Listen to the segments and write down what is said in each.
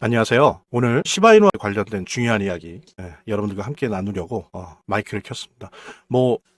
안녕하세요. 오늘 시바이누와 관련된 중요한 이야기 여러분들과 함께 나누려고 마이크를 켰습니다.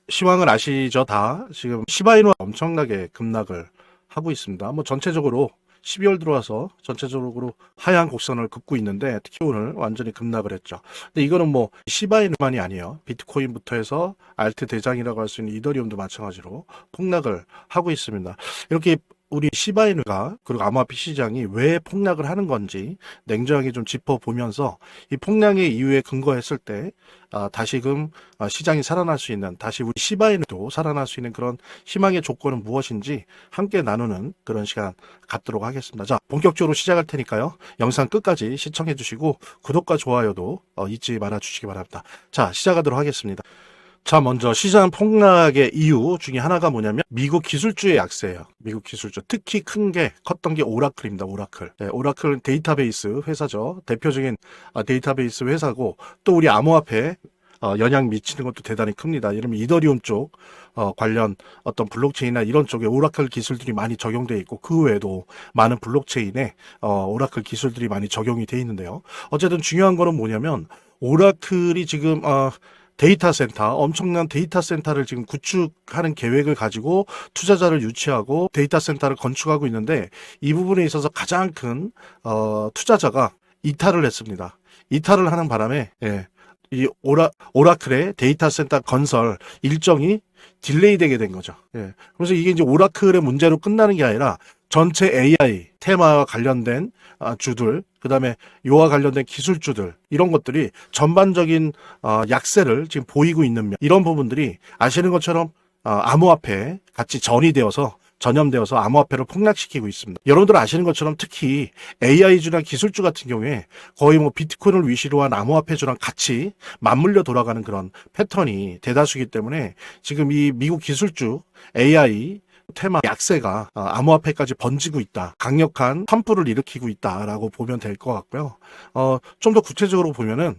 시황을 아시죠? 다 지금 시바이누가 엄청나게 급락을 하고 있습니다. 전체적으로 12월 들어와서 전체적으로 하향 곡선을 긋고 있는데 특히 오늘 완전히 급락을 했죠. 근데 이거는 시바이누만이 아니에요. 비트코인부터 해서 알트 대장이라고 할 수 있는 이더리움도 마찬가지로 폭락을 하고 있습니다. 이렇게 우리 시바이누가 그리고 암호화폐 시장이 왜 폭락을 하는 건지 냉정하게 좀 짚어보면서 이 폭락의 이유에 근거했을 때 다시금 시장이 살아날 수 있는, 다시 우리 시바이누도 살아날 수 있는 그런 희망의 조건은 무엇인지 함께 나누는 그런 시간 갖도록 하겠습니다. 자, 본격적으로 시작할 테니까요. 영상 끝까지 시청해 주시고 구독과 좋아요도 잊지 말아 주시기 바랍니다. 자, 시작하도록 하겠습니다. 자, 먼저 시장 폭락의 이유 중에 하나가 뭐냐면 미국 기술주의 약세예요. 미국 기술주. 특히 컸던 게 오라클입니다. 오라클. 네, 오라클은 데이터베이스 회사죠. 대표적인 데이터베이스 회사고 또 우리 암호화폐 영향 미치는 것도 대단히 큽니다. 예를 들면 이더리움 쪽 관련 어떤 블록체인이나 이런 쪽에 오라클 기술들이 많이 적용되어 있고 그 외에도 많은 블록체인에 오라클 기술들이 많이 적용이 되어 있는데요. 어쨌든 중요한 거는 뭐냐면 오라클이 지금 데이터 센터, 엄청난 데이터 센터를 지금 구축하는 계획을 가지고 투자자를 유치하고 데이터 센터를 건축하고 있는데 이 부분에 있어서 가장 큰 투자자가 이탈을 했습니다. 이탈을 하는 바람에 이 오라클의 데이터 센터 건설 일정이 딜레이 되게 된 거죠. 그래서 이게 이제 오라클의 문제로 끝나는 게 아니라 전체 AI 테마와 관련된 주들, 그 다음에 요와 관련된 기술주들, 이런 것들이 전반적인 약세를 지금 보이고 있는 면, 이런 부분들이 아시는 것처럼 암호화폐에 같이 전염되어서 암호화폐를 폭락시키고 있습니다. 여러분들 아시는 것처럼 특히 AI주나 기술주 같은 경우에 거의 비트코인을 위시로 한 암호화폐주랑 같이 맞물려 돌아가는 그런 패턴이 대다수이기 때문에 지금 이 미국 기술주 AI 테마 약세가 암호화폐까지 번지고 있다. 강력한 산불을 일으키고 있다라고 보면 될 것 같고요. 좀 더 구체적으로 보면은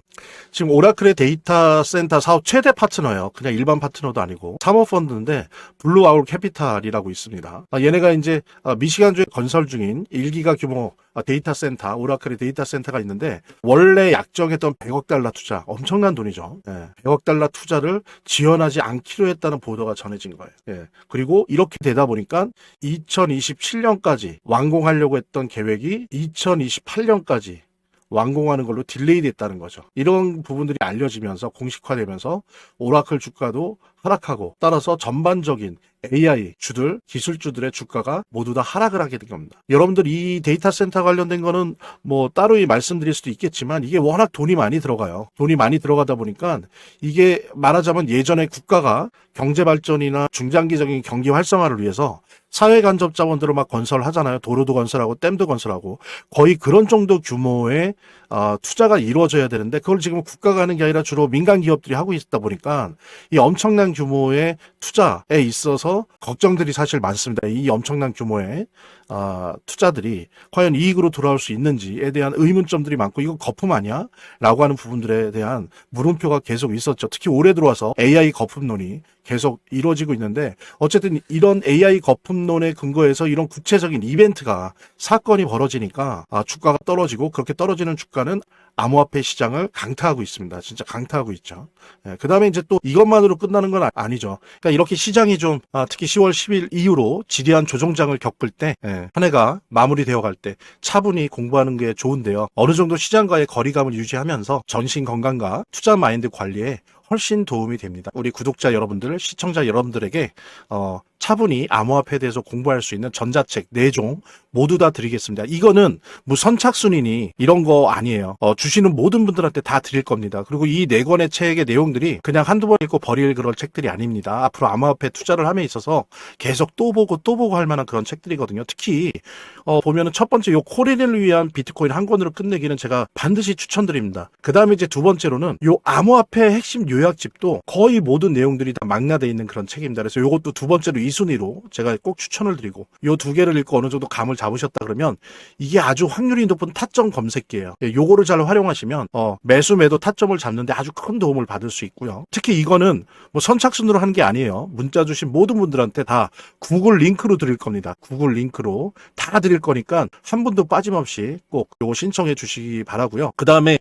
지금 오라클의 데이터 센터 사업 최대 파트너예요. 그냥 일반 파트너도 아니고 사모펀드인데 블루아울 캐피탈이라고 있습니다. 얘네가 이제 미시간주에 건설 중인 1기가 규모 데이터 센터, 오라클의 데이터 센터가 있는데 원래 약정했던 100억 달러 투자, 엄청난 돈이죠. 100억 달러 투자를 지원하지 않기로 했다는 보도가 전해진 거예요. 그리고 이렇게 되다 보니까 2027년까지 완공하려고 했던 계획이 2028년까지 완공하는 걸로 딜레이 됐다는 거죠. 이런 부분들이 알려지면서 공식화되면서 오라클 주가도 하락하고 따라서 전반적인 AI 주들, 기술주들의 주가가 모두 다 하락을 하게 된 겁니다. 여러분들 이 데이터 센터 관련된 거는 따로 말씀드릴 수도 있겠지만 이게 워낙 돈이 많이 들어가요. 돈이 많이 들어가다 보니까 이게 말하자면 예전에 국가가 경제 발전이나 중장기적인 경기 활성화를 위해서 사회 간접 자원들을 막 건설하잖아요. 도로도 건설하고 댐도 건설하고 거의 그런 정도 규모의 투자가 이루어져야 되는데 그걸 지금 국가가 하는 게 아니라 주로 민간 기업들이 하고 있다 보니까 이 엄청난 규모의 투자에 있어서 걱정들이 사실 많습니다. 이 엄청난 규모의 투자들이 과연 이익으로 돌아올 수 있는지에 대한 의문점들이 많고 이거 거품 아니야? 라고 하는 부분들에 대한 물음표가 계속 있었죠. 특히 올해 들어와서 AI 거품론이 계속 이루어지고 있는데 어쨌든 이런 AI 거품론에 근거해서 이런 구체적인 이벤트가 사건이 벌어지니까 주가가 떨어지고 그렇게 떨어지는 주가는 암호화폐 시장을 강타하고 있습니다. 진짜 강타하고 있죠. 그 다음에 이제 또 이것만으로 끝나는 건 아니죠. 그러니까 이렇게 시장이 좀 특히 10월 10일 이후로 지대한 조정장을 겪을 때 한 해가 마무리되어 갈 때 차분히 공부하는 게 좋은데요. 어느 정도 시장과의 거리감을 유지하면서 전신 건강과 투자 마인드 관리에 훨씬 도움이 됩니다. 우리 구독자 여러분들, 시청자 여러분들에게 차분히 암호화폐에 대해서 공부할 수 있는 전자책 4종 모두 다 드리겠습니다. 이거는 선착순이니 이런 거 아니에요. 주시는 모든 분들한테 다 드릴 겁니다. 그리고 이 4권의 책의 내용들이 그냥 한두 번 읽고 버릴 그런 책들이 아닙니다. 앞으로 암호화폐 투자를 함에 있어서 계속 또 보고 할 만한 그런 책들이거든요. 특히 보면은 첫 번째 요 코리를 위한 비트코인 한 권으로 끝내기는 제가 반드시 추천드립니다. 그 다음에 이제 두 번째로는 요 암호화폐 핵심 요약 요약집도 거의 모든 내용들이 다 망라되어 있는 그런 책입니다. 그래서 이것도 두 번째로 2순위로 제가 꼭 추천을 드리고, 요 두 개를 읽고 어느 정도 감을 잡으셨다 그러면 이게 아주 확률이 높은 타점 검색기예요. 요거를 잘 활용하시면 매수 매도 타점을 잡는데 아주 큰 도움을 받을 수 있고요. 특히 이거는 뭐 선착순으로 하는 게 아니에요. 문자 주신 모든 분들한테 다 구글 링크로 드릴 겁니다. 구글 링크로 다 드릴 거니까 한 분도 빠짐없이 꼭 요거 신청해 주시기 바라고요. 그 다음에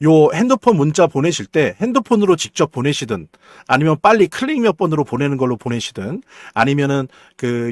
요 핸드폰 문자 보내실 때 핸드폰으로 직접 보내시든, 아니면 빨리 클릭 몇 번으로 보내는 걸로 보내시든, 아니면은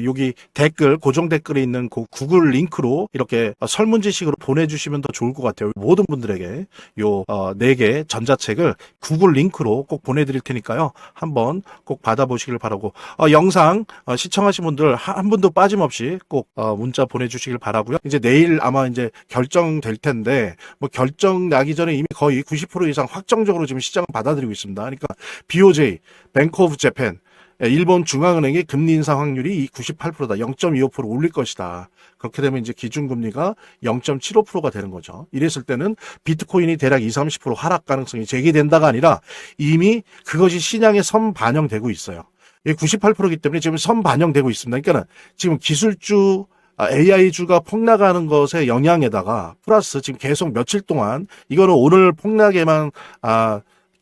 여기 댓글, 고정 댓글에 있는 그 구글 링크로 이렇게 설문지식으로 보내주시면 더 좋을 것 같아요. 모든 분들에게 요 4개 전자책을 구글 링크로 꼭 보내드릴 테니까요. 한번 꼭 받아보시길 바라고, 영상 시청하신 분들 한 분도 빠짐없이 꼭 문자 보내주시길 바라고요. 이제 내일 아마 이제 결정될 텐데, 뭐 결정 나기 전에 이미 거의 90% 이상 확정적으로 지금 시장을 받아들이고 있습니다. 그러니까 BOJ, 뱅크 오브 재팬, 일본 중앙은행의 금리 인상 확률이 98%다. 0.25% 올릴 것이다. 그렇게 되면 이제 기준금리가 0.75%가 되는 거죠. 이랬을 때는 비트코인이 대략 20-30% 하락 가능성이 제기된다가 아니라 이미 그것이 시장에 선반영되고 있어요. 이게 98%이기 때문에 지금 선반영되고 있습니다. 그러니까 지금 기술주, AI주가 폭락하는 것의 영향에다가 플러스 지금 계속 며칠 동안, 이거는 오늘 폭락에만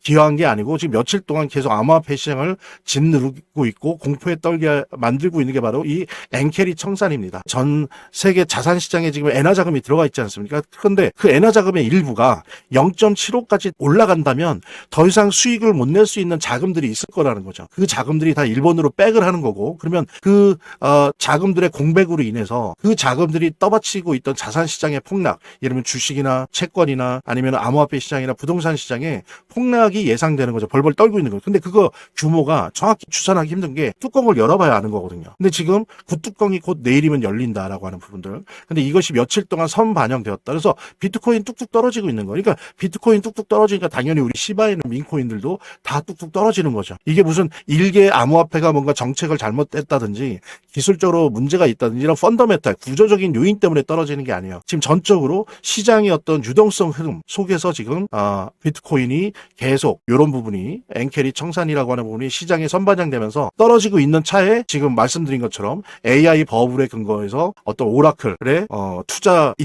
기여한 게 아니고 지금 며칠 동안 계속 암호화폐 시장을 짓누르고 있고 공포에 떨게 만들고 있는 게 바로 이 엔캐리 청산입니다. 전 세계 자산 시장에 지금 엔화 자금이 들어가 있지 않습니까? 그런데 그 엔화 자금의 일부가 0.75까지 올라간다면 더 이상 수익을 못 낼 수 있는 자금들이 있을 거라는 거죠. 그 자금들이 다 일본으로 백을 하는 거고, 그러면 그 자금들의 공백으로 인해서 그 자금들이 떠받치고 있던 자산 시장의 폭락, 예를 들면 주식이나 채권이나 아니면 암호화폐 시장이나 부동산 시장에 폭락이 예상되는 거죠. 벌벌 떨고 있는 거죠. 근데 그거 규모가 정확히 추산하기 힘든 게 뚜껑을 열어봐야 아는 거거든요. 근데 지금 그 뚜껑이 곧 내일이면 열린다라고 하는 부분들. 근데 이것이 며칠 동안 선반영되었다. 그래서 비트코인 뚝뚝 떨어지고 있는 거예요. 그러니까 비트코인 뚝뚝 떨어지니까 당연히 우리 시바이는 민코인들도 다 뚝뚝 떨어지는 거죠. 이게 무슨 일개 암호화폐가 뭔가 정책을 잘못했다든지 기술적으로 문제가 있다든지 이런 펀더멘탈, 구조적인 요인 때문에 떨어지는 게 아니에요. 지금 전적으로 시장의 어떤 유동성 흐름 속에서 지금 비트코인이 계속 이런 부분이 엔캐리 청산이라고 하는 부분이 시장에 선반영되면서 떨어지고 있는 차에 지금 말씀드린 것처럼 AI 버블에 근거해서 어떤 오라클의 투자자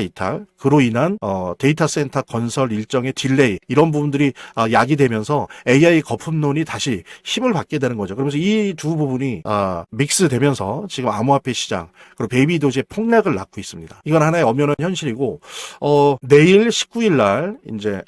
이탈, 그로 인한 데이터 센터 건설 일정의 딜레이, 이런 부분들이 야기되면서 AI 거품론이 다시 힘을 받게 되는 거죠. 그러면서 이 두 부분이 믹스되면서 지금 암호화폐 시장 그리고 베이비 도지의 폭락을 낳고 있습니다. 이건 하나의 엄연한 현실이고, 내일 19일 날 이제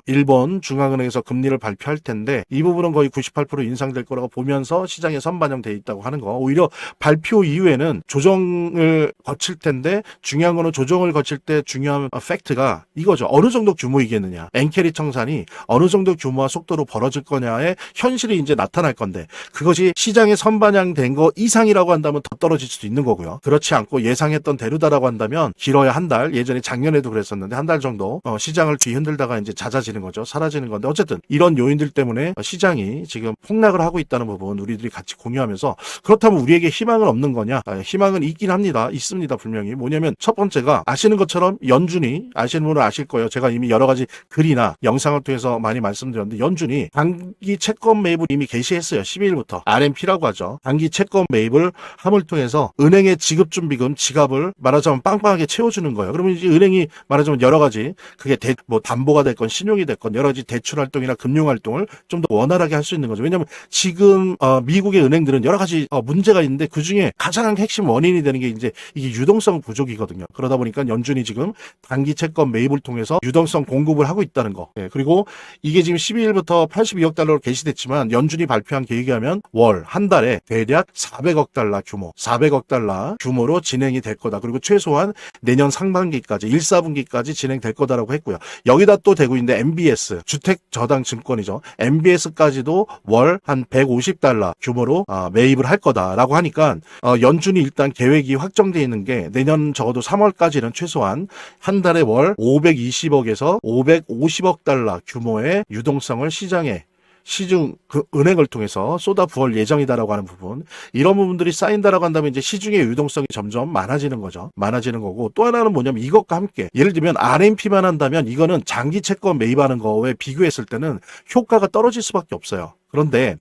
일본 중앙은행에서 금리를 발표할 텐데 이 부분은 거의 98% 인상될 거라고 보면서 시장에 선반영돼 있다고 하는 거. 오히려 발표 이후에는 조정을 거칠 텐데, 중요한 거는 조정을 거칠 때 중요한 팩트가 이거죠. 어느 정도 규모이겠느냐, 엔캐리 청산이 어느 정도 규모와 속도로 벌어질 거냐의 현실이 이제 나타날 건데, 그것이 시장에 선반영된 거 이상이라고 한다면 더 떨어질 수도 있는 거고요. 그렇지 않고 예상했던 대로다라고 한다면 길어야 한 달, 예전에 작년에도 그랬었는데 한 달 정도 시장을 뒤흔들다가 이제 잦아지는 거죠. 사라지는 건데, 어쨌든 이런 요인들 때문에 시장이 지금 폭락을 하고 있다는 부분 우리들이 같이 공유하면서, 그렇다면 우리에게 희망은 없는 거냐? 희망은 있긴 합니다. 있습니다. 분명히. 뭐냐면 첫 번째가, 아시는 것처럼 연준이, 아시는 분은 아실 거예요. 제가 이미 여러 가지 글이나 영상을 통해서 많이 말씀드렸는데, 연준이 단기 채권 매입을 이미 개시했어요. 12일부터. RMP라고 하죠. 단기 채권 매입을 함을 통해서 은행의 지급준비금, 지갑을 말하자면 빵빵하게 채워주는 거예요. 그러면 이제 은행이 말하자면 여러 가지, 그게 담보가 됐건 신용이 됐건 여러 가지 대출 활동이나 금융 활동을 좀 더 원활하게 할 수 있는 거죠. 왜냐하면 지금 미국의 은행들은 여러 가지 문제가 있는데, 그 중에 가장 핵심 원인이 되는 게 이제 이게 유동성 부족이거든요. 그러다 보니까 연준이 지금 단기 채권 매입을 통해서 유동성 공급을 하고 있다는 거. 그리고 이게 지금 12일부터 82억 달러로 개시됐지만, 연준이 발표한 계획에 하면 한 달에 대략 400억 달러 규모, 400억 달러 규모로 진행이 될 거다. 그리고 최소한 내년 상반기까지 1, 4분기까지 진행될 거다라고 했고요. 여기다 또 대고 있는데 MBS, 주택저당증권이죠. MBS까지도 월 한 150달러 규모로 매입을 할 거다라고 하니까, 연준이 일단 계획이 확정되어 있는 게 내년 적어도 3월까지는 최소한 한 달에 월 520억에서 550억 달러 규모의 유동성을 시장에 시중 그 은행을 통해서 쏟아 부을 예정이다라고 하는 부분, 이런 부분들이 쌓인다라고 한다면 이제 시중의 유동성이 점점 많아지는 거죠. 많아지는 거고, 또 하나는 뭐냐면 이것과 함께 예를 들면 RMP만 한다면 이거는 장기 채권 매입하는 거에 비교했을 때는 효과가 떨어질 수밖에 없어요. 그런데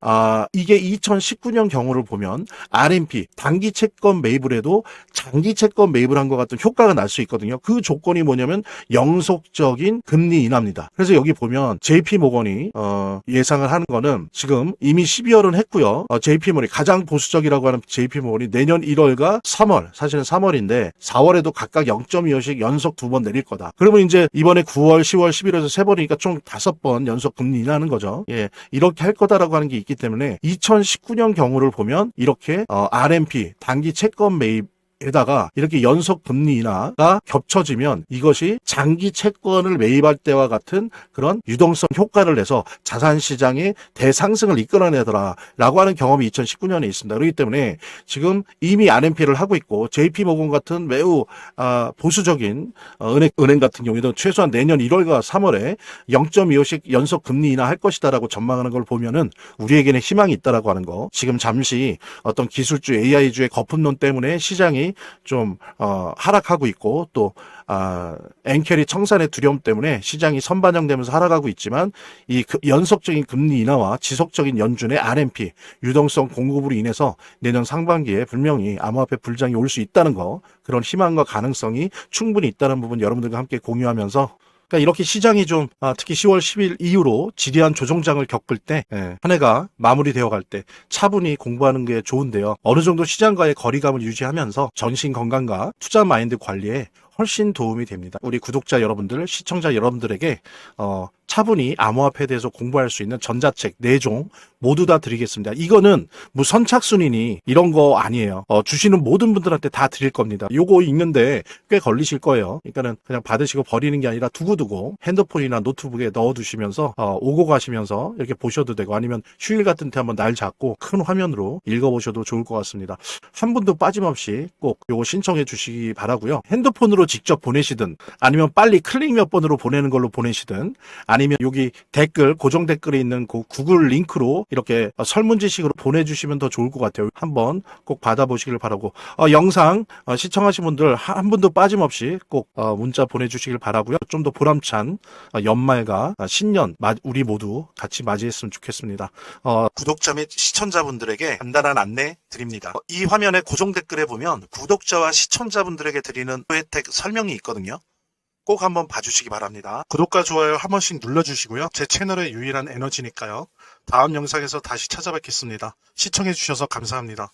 이게 2019년 경우를 보면 RMP 단기 채권 매입을 해도 장기 채권 매입을 한 것 같은 효과가 날 수 있거든요. 그 조건이 뭐냐면 영속적인 금리 인하입니다. 그래서 여기 보면 JP모건이 예상을 하는 거는 지금 이미 12월은 했고요. JP모건이 가장 보수적이라고 하는 JP모건이 내년 1월과 3월, 사실은 3월인데 4월에도 각각 0.25씩 연속 2번 내릴 거다. 그러면 이제 이번에 9월, 10월, 11월에서 3번이니까 총 5번 연속 금리 인하하는 거죠. 예, 이렇게 할 거다라고 하는 게 있기 때문에 2019년 경우를 보면 이렇게 RMP 단기 채권 매입 에다가 이렇게 연속 금리 인하가 겹쳐지면 이것이 장기 채권을 매입할 때와 같은 그런 유동성 효과를 내서 자산 시장의 대상승을 이끌어내더라라고 하는 경험이 2019년에 있습니다. 그렇기 때문에 지금 이미 RMP를 하고 있고 JP모건 같은 매우 보수적인 은행 같은 경우에도 최소한 내년 1월과 3월에 0.25씩 연속 금리 인하할 것이다라고 전망하는 걸 보면은 우리에게는 희망이 있다라고 하는 거. 지금 잠시 어떤 기술주 AI주의 거품론 때문에 시장이 좀 하락하고 있고 또 엔캐리 청산의 두려움 때문에 시장이 선반영되면서 하락하고 있지만 이 연속적인 금리 인하와 지속적인 연준의 RMP 유동성 공급으로 인해서 내년 상반기에 분명히 암호화폐 불장이 올 수 있다는 거, 그런 희망과 가능성이 충분히 있다는 부분 여러분들과 함께 공유하면서, 그러니까 이렇게 시장이 좀 특히 10월 10일 이후로 지대한 조정장을 겪을 때 한 해가 마무리되어 갈 때 차분히 공부하는 게 좋은데요. 어느 정도 시장과의 거리감을 유지하면서 전신 건강과 투자 마인드 관리에 훨씬 도움이 됩니다. 우리 구독자 여러분들, 시청자 여러분들에게 차분히 암호화폐에 대해서 공부할 수 있는 전자책 4종 모두 다 드리겠습니다. 이거는 뭐 선착순이니 이런 거 아니에요. 주시는 모든 분들한테 다 드릴 겁니다. 요거 읽는데 꽤 걸리실 거예요. 그러니까는 그냥 받으시고 버리는 게 아니라 두고두고 핸드폰이나 노트북에 넣어두시면서 오고 가시면서 이렇게 보셔도 되고, 아니면 휴일 같은 때 한번 날 잡고 큰 화면으로 읽어보셔도 좋을 것 같습니다. 한 분도 빠짐없이 꼭 요거 신청해 주시기 바라고요. 핸드폰으로 직접 보내시든 아니면 빨리 클릭 몇 번으로 보내는 걸로 보내시든 아니면 여기 댓글, 고정 댓글에 있는 그 구글 링크로 이렇게 설문지식으로 보내주시면 더 좋을 것 같아요. 한번 꼭 받아보시길 바라고, 영상 시청하신 분들 한 분도 빠짐없이 꼭 문자 보내주시길 바라고요. 좀 더 보람찬 연말과 신년 우리 모두 같이 맞이했으면 좋겠습니다. 구독자 및 시청자분들에게 간단한 안내 드립니다. 이 화면의 고정 댓글에 보면 구독자와 시청자분들에게 드리는 혜택 설명이 있거든요. 꼭 한번 봐주시기 바랍니다. 구독과 좋아요 한 번씩 눌러주시고요. 제 채널의 유일한 에너지니까요. 다음 영상에서 다시 찾아뵙겠습니다. 시청해주셔서 감사합니다.